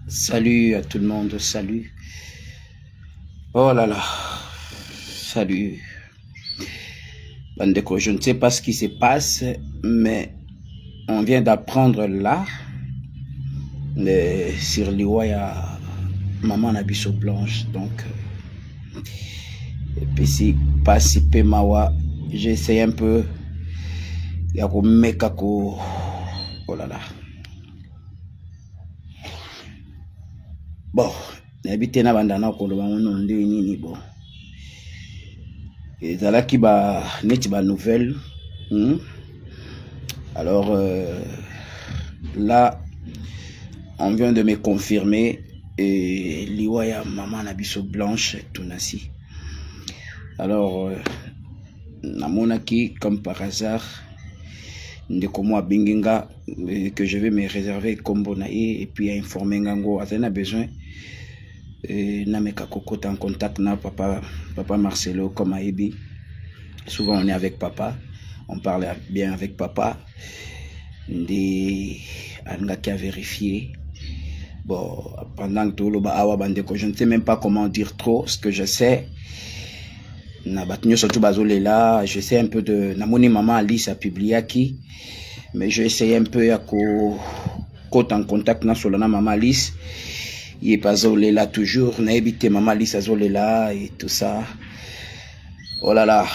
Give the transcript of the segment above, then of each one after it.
Salut à tout le monde, salut. Oh là là, salut. Bandeko, je ne sais pas ce qui se passe, mais on vient d'apprendre là, sur l'Iwaya, maman Nabiso Blanche. Donc, et puis si passe Mawa, j'essaie un peu, Yako Mekako, oh là là. Bon, n'habitez na bandana koloba mon nini bon. Et là qui ba net ba nouvelle. Alors là, on vient de me confirmer et Liwaya maman Nabiso Blanche Tunasi. Alors namonaki comme par hasard ndeko moi binginga que je vais me réserver comme bonaï et puis informer ngango atena besoin nameka kokota en contact na papa Marcelo comme Aibi. Souvent on est avec papa, on parle bien avec papa. Ndi anga qui a vérifié. Bon, pendant que tout le awa bandeko, je ne sais même pas comment dire trop. Ce que je sais, na batnyo surtout bazolela, je sais un peu de namoni maman Alice a publié qui, mais je essaye un peu à côté en contact na solana maman Alice. Il est pas zolela toujours, na évité maman Alice a zolela et tout ça. Oh là là.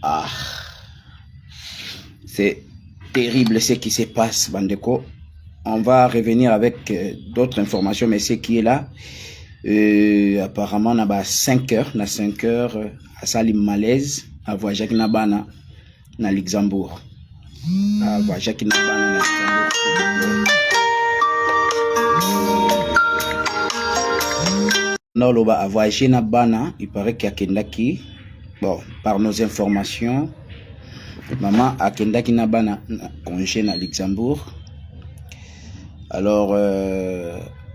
Ah. C'est terrible ce qui se passe, Bandeko. On va revenir avec d'autres informations, mais ce qui est là, apparemment, on a 5 heures, à Salim Malaise, à Voyage Nabana, na Luxembourg. À Voyage Nabana, na Luxembourg. À Voyage Nabana, il paraît qu'il y a Kendaki. Bon, par nos informations, maman a Kendaki Nabana congé na Luxembourg. Alors,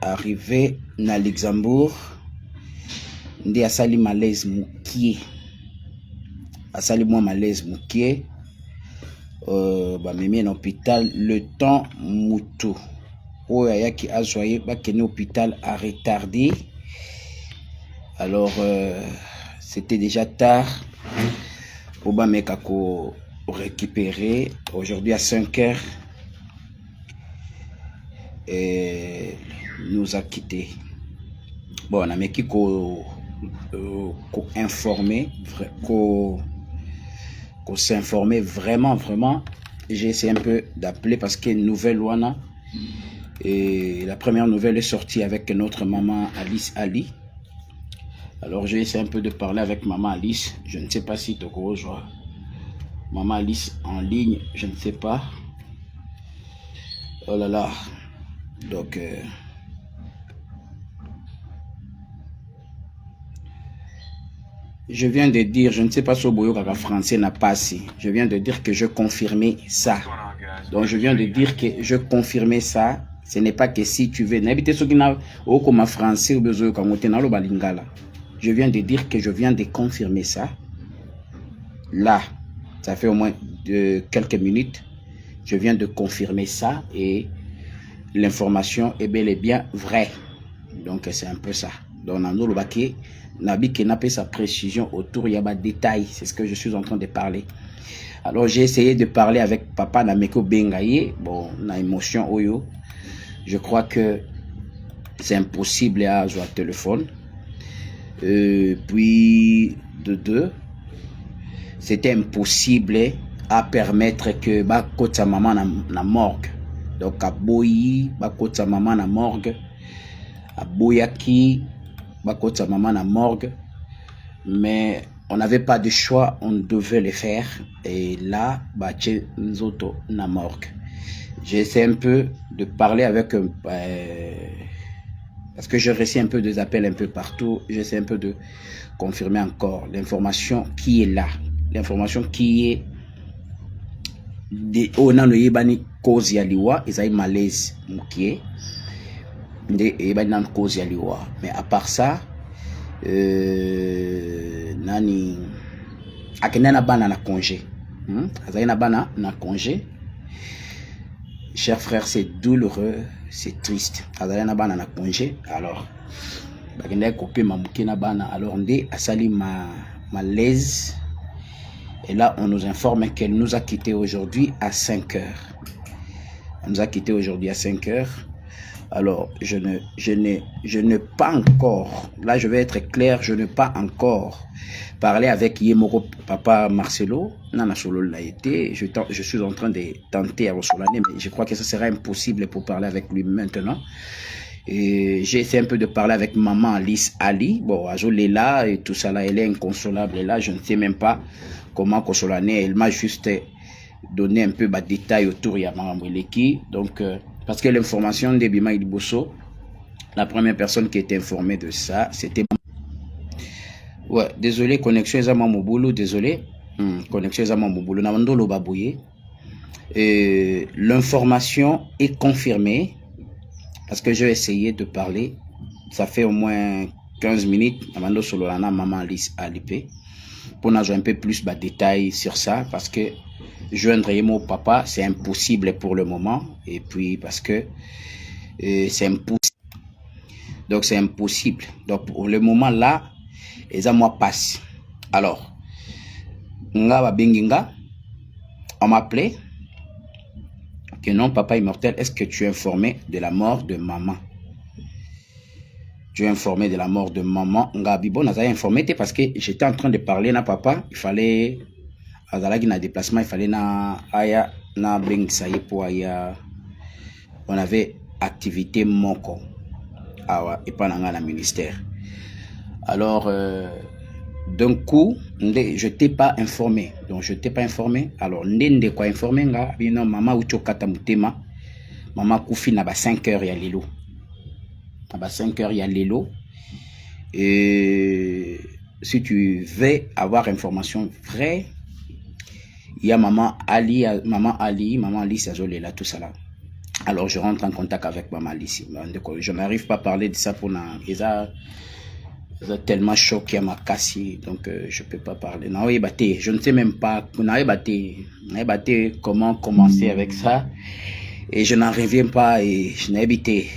arrivé na Luxembourg, ndi asali malaise mukie. Asali moi malaise mukie. Ba mimi na hôpital le temps mutu. Oya yaki azoye ba kene hôpital a retardé. Alors, c'était déjà tard. Pour ba mekako récupérer aujourd'hui à 5 heures. Et nous a quittés. Bon, on a mis qui informer, s'informer vraiment. J'ai essayé un peu d'appeler parce qu'il y a une nouvelle Luana. Et la première nouvelle est sortie avec notre maman Alice Ali. Alors j'ai essayé un peu de parler avec maman Alice. Je ne sais pas si tu rejoins maman Alice en ligne, je ne sais pas. Oh là là. Donc, je viens de dire, je ne sais pas si Boyo Kaka français n'a pas assez. Je viens de dire que je confirmais ça. Donc, je viens de dire que je confirmais ça. Ce n'est pas que si tu veux. N'habitez ce qui n'a aucun français ou besoin de balingala. Je viens de dire que je viens de confirmer ça. Là, ça fait au moins quelques minutes. Je viens de confirmer ça et l'information est bel et bien vraie. Donc c'est un peu ça. Donc Nabi qui n'a pas sa précision autour, il y a des détails. C'est ce que je suis en train de parler. Alors j'ai essayé de parler avec papa Nameko Bengaye. Bon, on a émotion oyo. Je crois que c'est impossible à jouer au téléphone. Puis de deux, c'était impossible à permettre que sa maman na morgue. Donc à Boyi, sa maman na morgue. À Boyaki, sa maman na morgue. Mais on n'avait pas de choix, on devait le faire. Et là, Nzoto na morgue. J'essaie un peu de parler avec parce que je reçois un peu des appels un peu partout. J'essaie un peu de confirmer encore l'information qui est là. L'information qui est on a yebani cause ya liwa ezai malaise mukie nde yebani cause ya liwa. Mais à part ça nani akena na bana na congé azai na bana na congé chers frères, c'est douloureux, c'est triste. Azalana bana na congé, alors bakende kopé mamukina bana, alors ndé asali malaise. Et là, on nous informe qu'elle nous a quittés aujourd'hui à 5 heures. Elle nous a quittés aujourd'hui à 5 heures. Alors, je n'ai pas encore, là je vais être clair, je n'ai pas encore parlé avec Yemoro Papa Marcelo. Nana Solo l'a été. Je suis en train de tenter à Rosolane, mais je crois que ça sera impossible pour parler avec lui maintenant. Et j'ai essayé un peu de parler avec maman Alice Ali. Bon, Azol est là et tout ça là, elle est inconsolable. Et là, je ne sais même pas comment Rosolane, elle m'a juste donné un peu de détails autour de Maman Mweleki. Donc, parce que l'information de Bima Iliboso, la première personne qui était informée de ça, c'était... Ouais, désolé, connexion est à Mamoboulou, désolé. Connexion est à Mamoboulou, Namandolo Babouye. L'information est confirmée, parce que j'ai essayé de parler, ça fait au moins 15 minutes, Namando Sololana, Maman Alice Alipé, pour nous avoir un peu plus de détails sur ça, parce que joindre mon papa, c'est impossible pour le moment. Et puis, parce que c'est impossible. Donc, c'est impossible. Donc, pour le moment, là, les mois passent. Alors, on m'a appelé que non, papa immortel, est-ce que tu es informé de la mort de maman? Tu es informé de la mort de maman? Ngabibo, n'a pas informé parce que j'étais en train de parler à papa. Il fallait... Azalaki na déplacement, il fallait na aya na beng saye pour aya. On avait activité moko awa et pas na ministère. Alors d'un coup, je t'ai pas informé. Donc je t'ai pas informé. Alors ndende quoi informé nga bino mama ucho kata mutema. Mama kufi na ba 5 heures ya lelo. Na ba 5 heures ya lelo. Et si tu veux avoir information vraie, il y a maman Ali, Azolé là, tout ça là. Alors je rentre en contact avec maman Ali. Je n'arrive pas à parler de ça pour ils ont tellement choqué à ma casse, donc je peux pas parler. Non, je ne sais même pas comment commencer avec ça. Et je n'en reviens pas et je n'ai habité.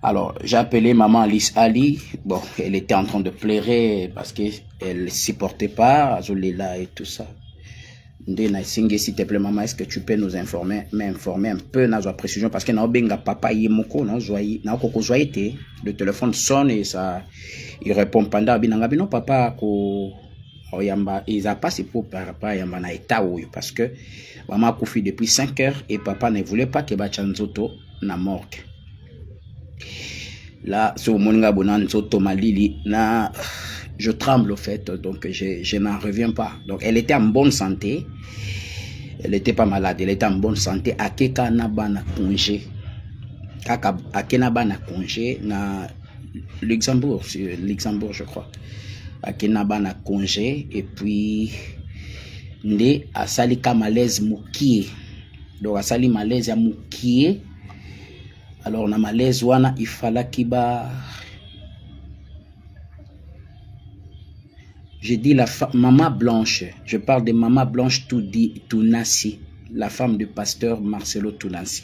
Alors, j'ai appelé maman Alice Ali. Bon, elle était en train de pleurer parce qu'elle ne supportait pas Azolé là et tout ça. S'il te plaît, maman, est-ce que tu peux nous m'informer un peu dans la précision parce que papa le téléphone sonne et ça il répond pendant non papa ils a pas c'est pour papa yamba na état parce que maman a confié depuis 5 heures et papa ne voulait pas que bachanzoto na morgue. Là sur moninga bonanzoto malili na je tremble au fait, donc je n'en reviens pas. Donc elle était en bonne santé, elle n'était pas malade, elle était en bonne santé. Akeka na bana congé, akena bana congé na Luxembourg, je crois. Akena bana congé et puis nde asali ka malaise mukie, donc asali malaise ya mukie. Alors na malaise wana il fallait kiba. Je dis maman Blanche, je parle de maman Blanche Tounassi, la femme du pasteur Marcelo Tounassi.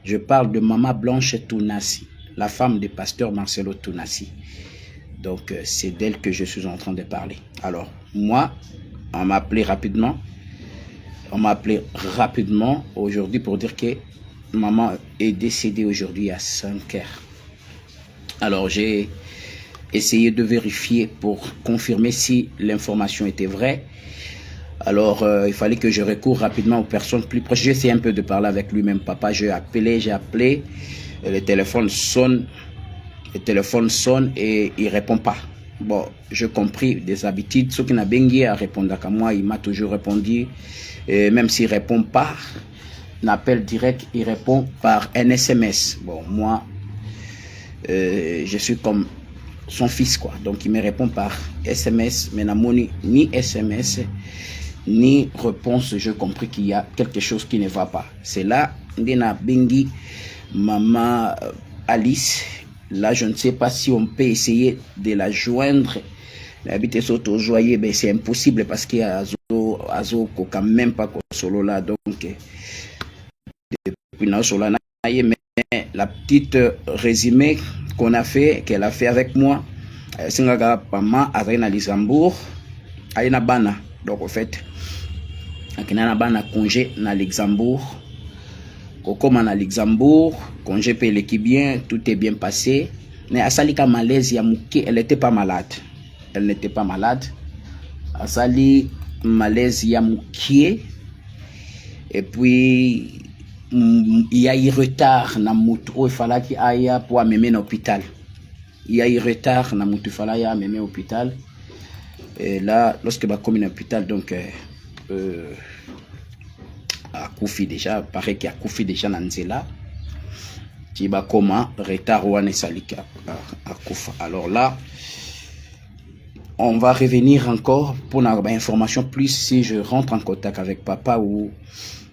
Je parle de maman Blanche Tounassi, la femme du pasteur Marcelo Tounassi. Donc c'est d'elle que je suis en train de parler. Alors moi, on m'a appelé rapidement. Aujourd'hui pour dire que maman est décédée aujourd'hui à 5 heures. Alors j'ai essayer de vérifier pour confirmer si l'information était vraie. Alors, il fallait que je recours rapidement aux personnes plus proches. J'ai essayé un peu de parler avec lui-même. Papa, j'ai appelé. Le téléphone sonne et il répond pas. Bon, j'ai compris des habitudes. Ceux qui n'ont pas répondu à moi, il m'a toujours répondu. Et même s'il répond pas, l'appel direct, il répond par un SMS. Bon, moi, je suis comme son fils quoi, donc il me répond par SMS, mais ni SMS ni réponse. Je compris qu'il y a quelque chose qui ne va pas. C'est là Ndena Bengi maman Alice. Là je ne sais pas si on peut essayer de la joindre. L'habiter s'auto joyer, mais c'est impossible parce qu'il y a Azo quand même pas solo là, donc mais la petite résumé qu'on a fait, qu'elle a fait avec moi, Singaga Pama, Azayna Luxembourg, Aïna Bana. Donc, en fait, Akinana Bana congé na Luxembourg. Comme na Luxembourg, congé payé qui bien, tout est bien passé. Mais Asalika malaise, elle n'était pas malade. Elle n'était pas malade. Asali malaise, Yamoukie. Et puis, il y a eu retard na moutro, il fallait qu'il aille pour amener à l'hôpital. Il y a eu retard na moutro, il fallait amener à l'hôpital. Et là, lorsque je suis à l'hôpital, donc, à Koufi déjà, pareil qu'il y a Koufi déjà dans Nzela. Qui va comment retard ou à Salika à Koufa. Alors là, on va revenir encore pour avoir information plus si je rentre en contact avec papa ou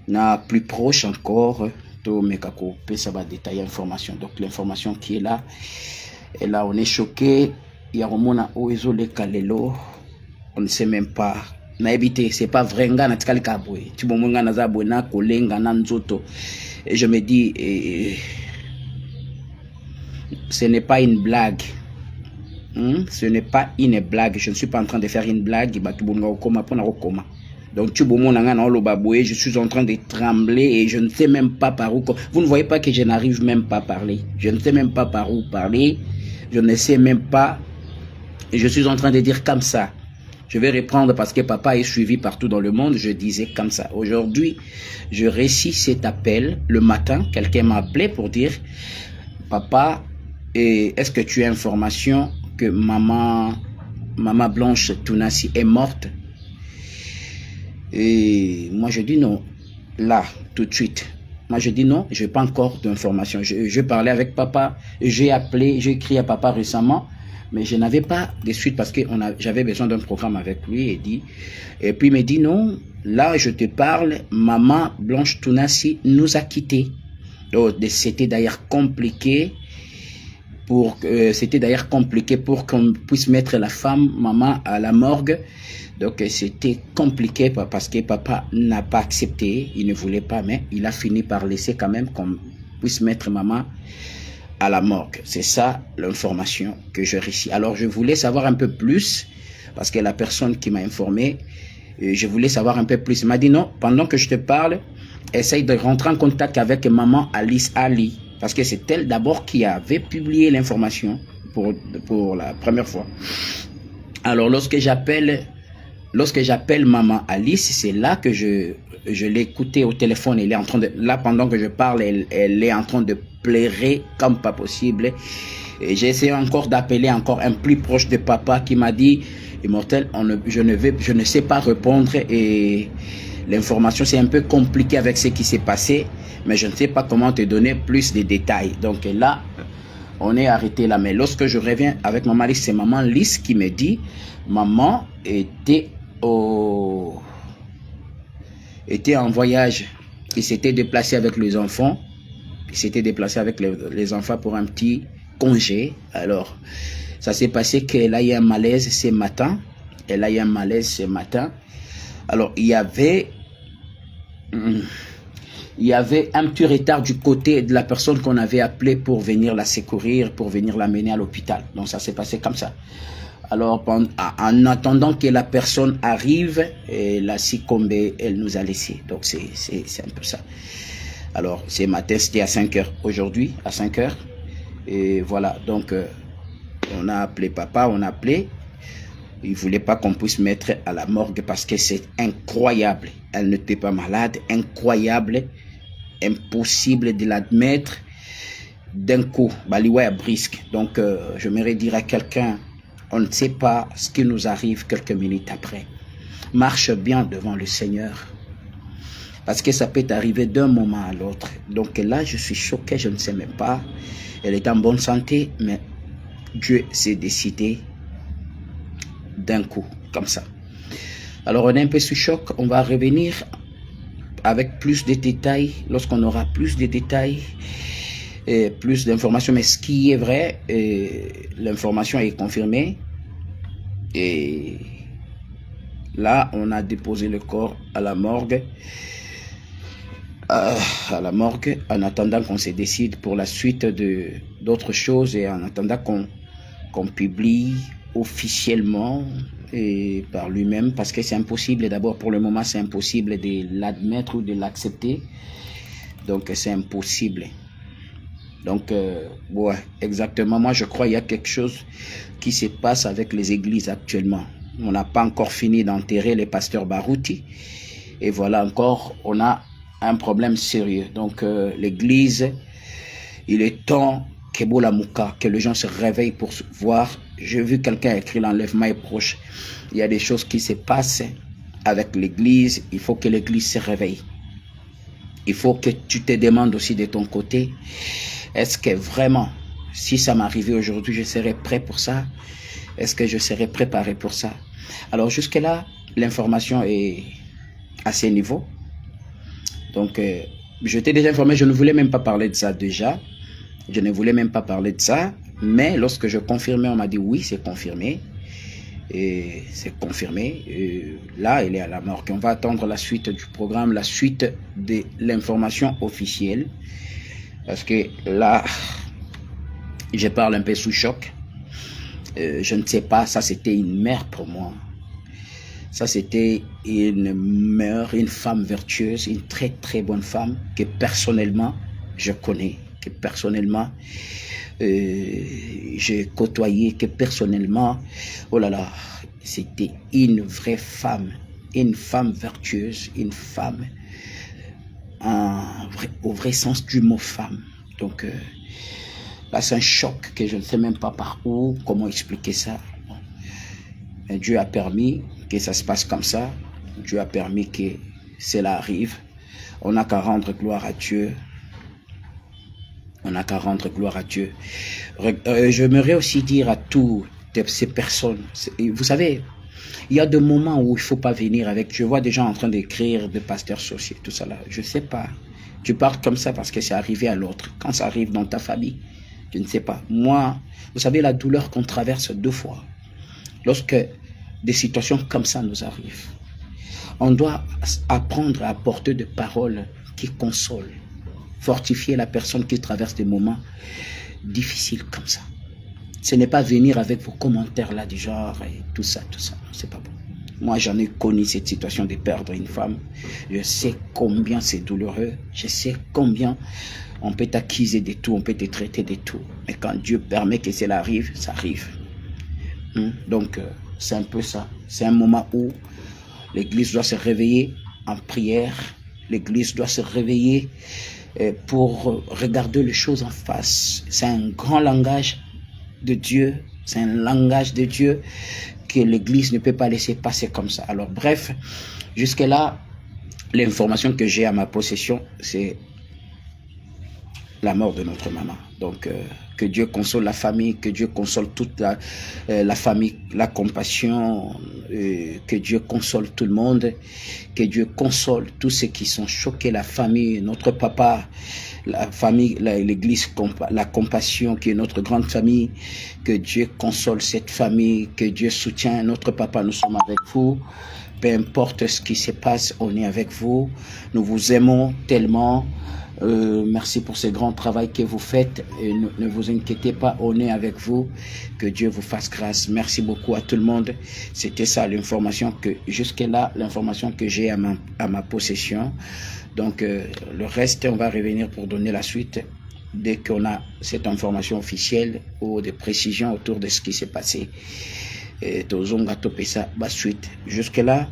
na plus proche encore. To mekako peut ça va détailler information. Donc l'information qui est là, et là on est choqué. Il y a romona oezo le kalelo. On ne sait même pas. Na évité, c'est pas vrai nga na tikali kabwe. Tu bon nga na za bona kolenga na nzoto. Et je me dis ce n'est pas une blague. Ce n'est pas une blague. Je ne suis pas en train de faire une blague. Donc, je suis en train de trembler et je ne sais même pas par où. Vous ne voyez pas que je n'arrive même pas à parler. Je ne sais même pas par où parler. Je ne sais même pas. Et je suis en train de dire comme ça. Je vais reprendre parce que papa est suivi partout dans le monde. Je disais comme ça. Aujourd'hui, je réussis cet appel. Le matin, quelqu'un m'a appelé pour dire, papa, est-ce que tu as information que maman Blanche Tounassi est morte? Et moi je dis non, là, tout de suite. Moi je dis non, je n'ai pas encore d'informations. Je parlais avec papa, j'ai appelé, j'ai écrit à papa récemment, mais je n'avais pas de suite parce que j'avais besoin d'un programme avec lui et puis il me dit non, là je te parle, maman Blanche Tounassi nous a quittés. Donc c'était d'ailleurs compliqué. C'était d'ailleurs compliqué pour qu'on puisse mettre la femme, maman, à la morgue. Donc c'était compliqué parce que papa n'a pas accepté, il ne voulait pas, mais il a fini par laisser quand même qu'on puisse mettre maman à la morgue. C'est ça l'information que j'ai réussi. Alors je voulais savoir un peu plus, parce que la personne qui m'a informé, je voulais savoir un peu plus. Il m'a dit non, pendant que je te parle, essaye de rentrer en contact avec maman Alice Ali. Parce que c'est elle d'abord qui avait publié l'information pour la première fois. Alors lorsque j'appelle maman Alice, c'est là que je l'ai écoutée au téléphone. Elle est en train de, là pendant que je parle, elle est en train de pleurer comme pas possible. Et j'ai essayé encore d'appeler encore un plus proche de papa qui m'a dit, Immortel, je ne sais pas répondre et l'information c'est un peu compliqué avec ce qui s'est passé. Mais je ne sais pas comment te donner plus de détails. Donc là, on est arrêté là. Mais lorsque je reviens avec maman Lys, c'est maman Lys qui me dit, maman était en voyage. Il s'était déplacé avec les enfants. Il s'était déplacé avec les enfants pour un petit congé. Alors, ça s'est passé qu'elle a eu un malaise ce matin. Alors, il y avait un petit retard du côté de la personne qu'on avait appelée pour venir la secourir, pour venir l'amener à l'hôpital. Donc ça s'est passé comme ça. Alors en attendant que la personne arrive, la succombée, elle nous a laissé. Donc c'est un peu ça. Alors ce matin c'était à 5 h. Aujourd'hui à 5 h. Et voilà, donc on a appelé papa, il ne voulait pas qu'on puisse mettre à la morgue parce que c'est incroyable. Elle n'était pas malade, incroyable. Impossible de l'admettre d'un coup, baliwa brisque. Donc j'aimerais dire à quelqu'un, on ne sait pas ce qui nous arrive quelques minutes après. Marche bien devant le Seigneur, parce que ça peut arriver d'un moment à l'autre. Donc là je suis choqué, je ne sais même pas. Elle est en bonne santé, mais Dieu s'est décidé d'un coup, comme ça. Alors on est un peu sous choc, on va revenir avec plus de détails, lorsqu'on aura plus de détails, et plus d'informations. Mais ce qui est vrai, l'information est confirmée. Et là, on a déposé le corps à la morgue. à la morgue, en attendant qu'on se décide pour la suite d'autres choses et en attendant qu'on publie officiellement et par lui-même, parce que c'est impossible, d'abord pour le moment c'est impossible de l'admettre ou de l'accepter, donc c'est impossible. Donc, ouais, exactement, moi je crois qu'il y a quelque chose qui se passe avec les églises actuellement. On n'a pas encore fini d'enterrer les pasteurs Barouti, et voilà encore, on a un problème sérieux. Donc, l'église, il est temps Kebola Mouka, que les gens se réveillent pour voir. J'ai vu quelqu'un écrire l'enlèvement est proche. Il y a des choses qui se passent avec l'église. Il faut que l'église se réveille. Il faut que tu te demandes aussi de ton côté, est-ce que vraiment, si ça m'arrivait aujourd'hui, je serais prêt pour ça? Est-ce que je serais préparé pour ça? Alors jusque-là, l'information est à ce niveau. Donc, je t'ai déjà informé, je ne voulais même pas parler de ça déjà. Je ne voulais même pas parler de ça, mais lorsque je confirmais, on m'a dit oui, c'est confirmé. Et c'est confirmé. Et là, il est à la morgue. On va attendre la suite du programme, la suite de l'information officielle. Parce que là, je parle un peu sous choc. Je ne sais pas, ça c'était une mère pour moi. Ça c'était une mère, une femme vertueuse, une très très bonne femme que personnellement, je connais. Que personnellement, j'ai côtoyé, que personnellement, oh là là, c'était une vraie femme, une femme vertueuse, une femme au vrai sens du mot femme. Donc là, c'est un choc que je ne sais même pas par où, comment expliquer ça. Mais Dieu a permis que ça se passe comme ça. Dieu a permis que cela arrive. On n'a qu'à rendre gloire à Dieu. On n'a qu'à rendre gloire à Dieu. J'aimerais aussi dire à toutes ces personnes, vous savez, il y a des moments où il ne faut pas venir avec. Je vois des gens en train d'écrire, des pasteurs sorciers, tout ça là. Je ne sais pas. Tu parles comme ça parce que c'est arrivé à l'autre. Quand ça arrive dans ta famille, je ne sais pas. Moi, vous savez, la douleur qu'on traverse deux fois, lorsque des situations comme ça nous arrivent, on doit apprendre à apporter des paroles qui consolent, fortifier la personne qui traverse des moments difficiles comme ça. Ce n'est pas venir avec vos commentaires là du genre et tout ça, c'est pas bon. Moi, j'en ai connu cette situation de perdre une femme. Je sais combien c'est douloureux. Je sais combien on peut t'accuser de tout, on peut te traiter de tout. Mais quand Dieu permet que cela arrive, ça arrive. Donc, c'est un peu ça. C'est un moment où l'Église doit se réveiller en prière. L'Église doit se réveiller pour regarder les choses en face. C'est un grand langage de Dieu. C'est un langage de Dieu que l'Église ne peut pas laisser passer comme ça. Alors bref, jusque-là, l'information que j'ai à ma possession, c'est la mort de notre maman. Donc, que Dieu console la famille, que Dieu console toute la famille, la compassion, que Dieu console tout le monde, que Dieu console tous ceux qui sont choqués, la famille, notre papa, la famille, l'église, la compassion qui est notre grande famille, que Dieu console cette famille, que Dieu soutient notre papa, nous sommes avec vous. Peu importe ce qui se passe, on est avec vous. Nous vous aimons tellement. Merci pour ce grand travail que vous faites. Et ne vous inquiétez pas, on est avec vous. Que Dieu vous fasse grâce. Merci beaucoup à tout le monde. C'était ça l'information que, jusque-là, l'information que j'ai à ma possession. Donc, le reste, on va revenir pour donner la suite dès qu'on a cette information officielle ou des précisions autour de ce qui s'est passé. Suite. Jusque-là,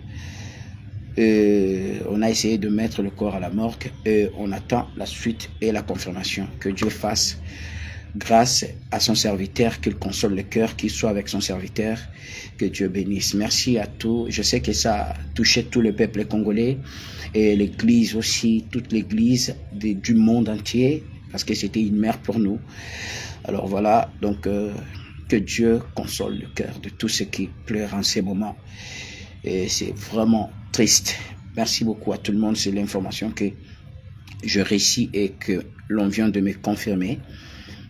on a essayé de mettre le corps à la morgue et on attend la suite et la confirmation. Que Dieu fasse grâce à son serviteur, qu'il console le cœur, qu'il soit avec son serviteur, que Dieu bénisse. Merci à tous. Je sais que ça a touché tout le peuple congolais et l'église aussi, toute l'église du monde entier, parce que c'était une mère pour nous. Alors voilà, donc que Dieu console le cœur de tous ceux qui pleurent en ces moments. Et c'est vraiment triste. Merci beaucoup à tout le monde. C'est l'information que je récite et que l'on vient de me confirmer.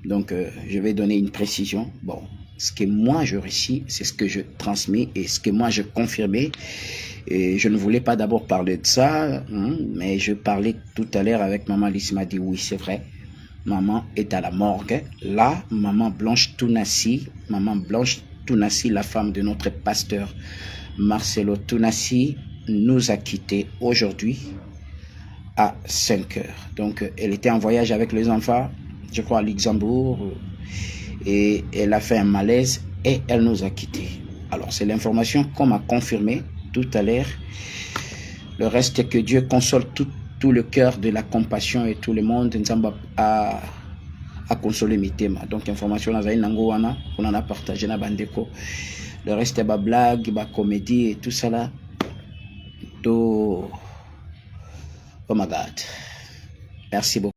Donc, je vais donner une précision. Bon, ce que moi je récite, c'est ce que je transmets et ce que moi je confirmais. Et je ne voulais pas d'abord parler de ça, mais je parlais tout à l'heure avec maman. Alice m'a dit oui, c'est vrai. Maman est à la morgue. Là, maman Blanche Tounassi, la femme de notre pasteur Marcelo Tounassi, nous a quittés aujourd'hui à 5 heures. Donc, elle était en voyage avec les enfants, je crois à Luxembourg, et elle a fait un malaise et elle nous a quittés. Alors, c'est l'information qu'on m'a confirmée tout à l'heure. Le reste, que Dieu console tout le cœur de la compassion et tout le monde à consoler mes thèmes. Donc, information, on en a partagé na bandeko. Le reste, est blague, comédie et tout ça là. Oh my God. Merci beaucoup.